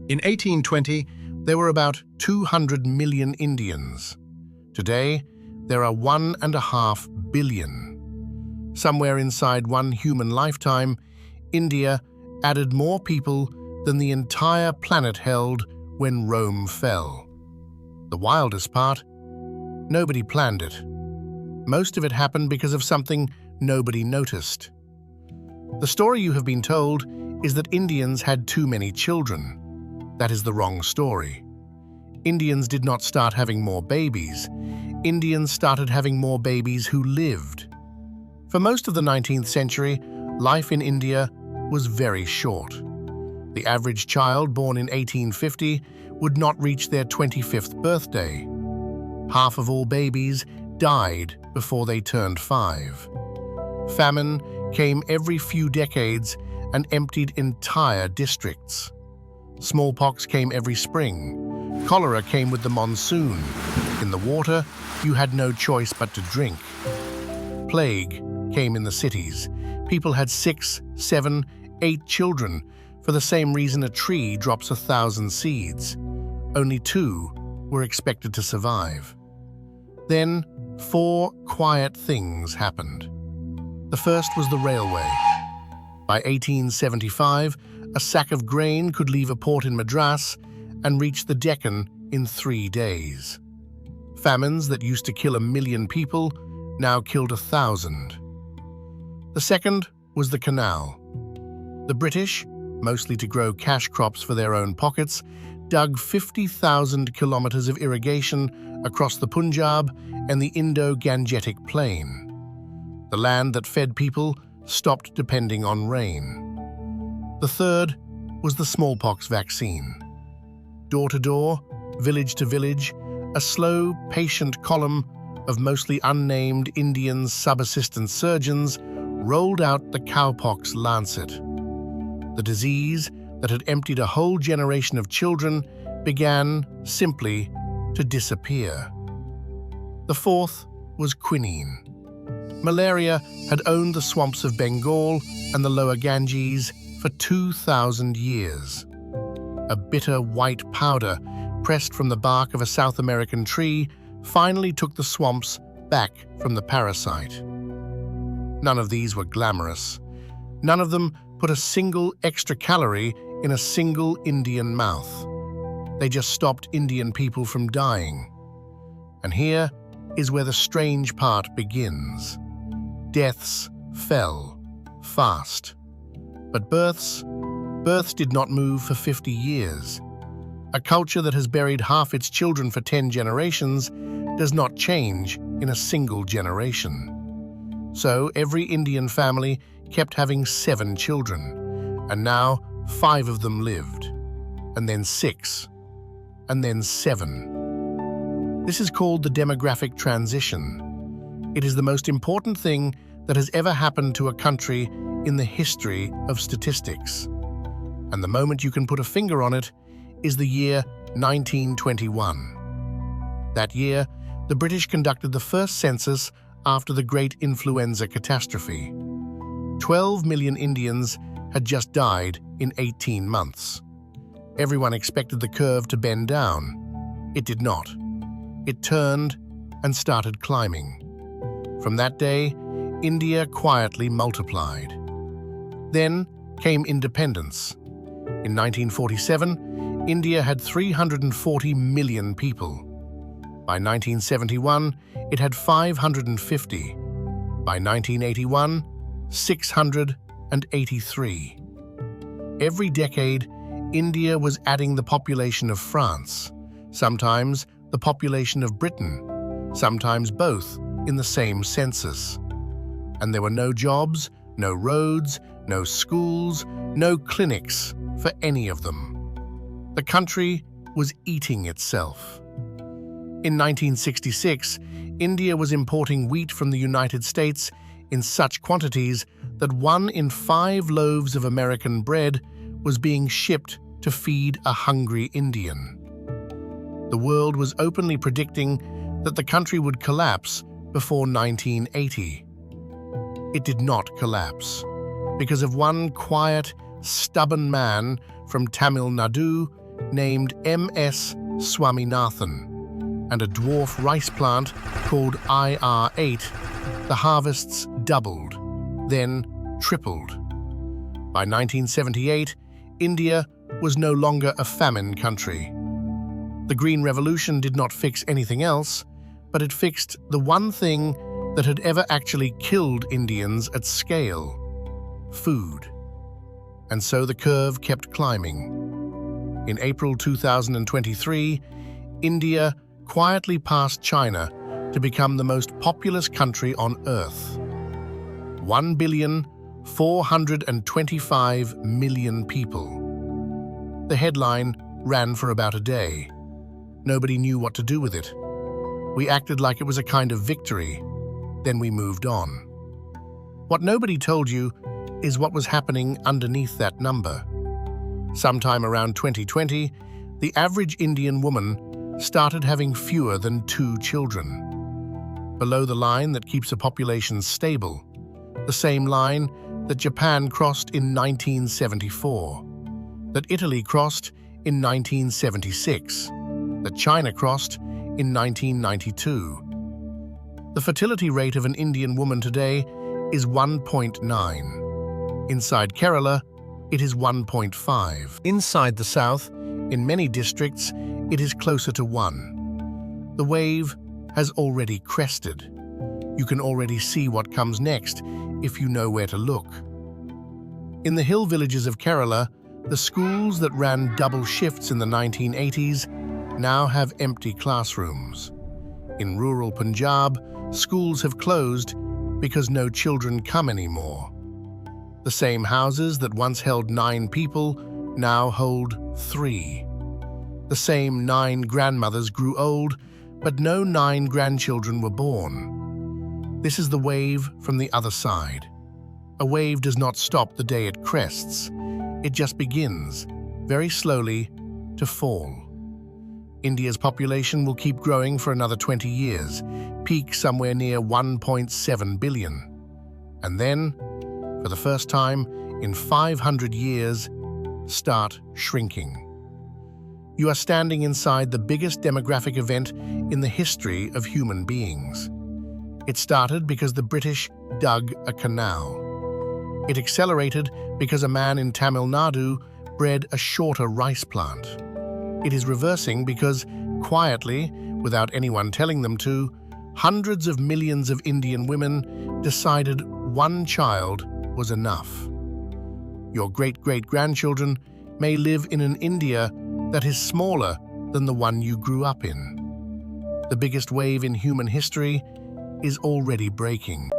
In 1820, there were about 200 million Indians. Today, there are 1.5 billion. Somewhere inside one human lifetime, India added more people than the entire planet held when Rome fell. The wildest part? Nobody planned it. Most of it happened because of something nobody noticed. The story you have been told is that Indians had too many children. That is the wrong story. Indians did not start having more babies. Indians started having more babies who lived. For most of the 19th century, life in India was very short. The average child born in 1850 would not reach their 25th birthday. Half of all babies died before they turned 5. Famine came every few decades and emptied entire districts. Smallpox came every spring. Cholera came with the monsoon. In the water, you had no choice but to drink. Plague came in the cities. People had 6, 7, 8 children for the same reason a tree drops 1,000 seeds. Only 2 were expected to survive. Then 4 quiet things happened. The first was the railway. By 1875, a sack of grain could leave a port in Madras and reach the Deccan in 3 days. Famines that used to kill 1 million people now killed 1,000. The second was the canal. The British, mostly to grow cash crops for their own pockets, dug 50,000 kilometers of irrigation across the Punjab and the Indo-Gangetic Plain. The land that fed people stopped depending on rain. The third was the smallpox vaccine. Door to door, village to village, a slow, patient column of mostly unnamed Indian sub-assistant surgeons rolled out the cowpox lancet. The disease that had emptied a whole generation of children began simply to disappear. The fourth was quinine. Malaria had owned the swamps of Bengal and the lower Ganges for 2,000 years. A bitter white powder pressed from the bark of a South American tree finally took the swamps back from the parasite. None of these were glamorous. None of them put a single extra calorie in a single Indian mouth. They just stopped Indian people from dying. And here is where the strange part begins. Deaths fell fast. But births did not move for 50 years. A culture that has buried half its children for 10 generations does not change in a single generation. So every Indian family kept having 7 children, and now 5 of them lived, and then 6, and then 7. This is called the demographic transition. It is the most important thing that has ever happened to a country in the history of statistics. And the moment you can put a finger on it is the year 1921. That year, the British conducted the first census after the Great Influenza catastrophe. 12 million Indians had just died in 18 months. Everyone expected the curve to bend down. It did not. It turned and started climbing. From that day, India quietly multiplied. Then came independence. In 1947, India had 340 million people. By 1971, it had 550. By 1981, 683. Every decade, India was adding the population of France, sometimes the population of Britain, sometimes both in the same census. And there were no jobs, no roads, no schools, no clinics for any of them. The country was eating itself. In 1966, India was importing wheat from the United States in such quantities that 1 in 5 loaves of American bread was being shipped to feed a hungry Indian. The world was openly predicting that the country would collapse before 1980. It did not collapse because of one quiet, stubborn man from Tamil Nadu named MS Swaminathan and a dwarf rice plant called IR8, the harvests doubled, then tripled. By 1978, India was no longer a famine country. The Green Revolution did not fix anything else, but it fixed the one thing that had ever actually killed Indians at scale: food. And so the curve kept climbing. In April 2023, India quietly passed China to become the most populous country on Earth. 1,425,000,000 people. The headline ran for about a day. Nobody knew what to do with it. We acted like it was a kind of victory, then we moved on. What nobody told you is what was happening underneath that number. Sometime around 2020, the average Indian woman started having fewer than 2 children. Below the line that keeps a population stable, the same line that Japan crossed in 1974, that Italy crossed in 1976, that China crossed in 1992. The fertility rate of an Indian woman today is 1.9. Inside Kerala, it is 1.5. Inside the south, in many districts, it is closer to 1. The wave has already crested. You can already see what comes next if you know where to look. In the hill villages of Kerala, the schools that ran double shifts in the 1980s now have empty classrooms. In rural Punjab, schools have closed because no children come anymore. The same houses that once held 9 people now hold 3. The same 9 grandmothers grew old, but no 9 grandchildren were born. This is the wave from the other side. A wave does not stop the day it crests. It just begins, very slowly, to fall. India's population will keep growing for another 20 years, peak somewhere near 1.7 billion. And then, for the first time in 500 years, start shrinking. You are standing inside the biggest demographic event in the history of human beings. It started because the British dug a canal. It accelerated because a man in Tamil Nadu bred a shorter rice plant. It is reversing because, quietly, without anyone telling them to, hundreds of millions of Indian women decided one child was enough. Your great-great-grandchildren may live in an India that is smaller than the one you grew up in. The biggest wave in human history is already breaking.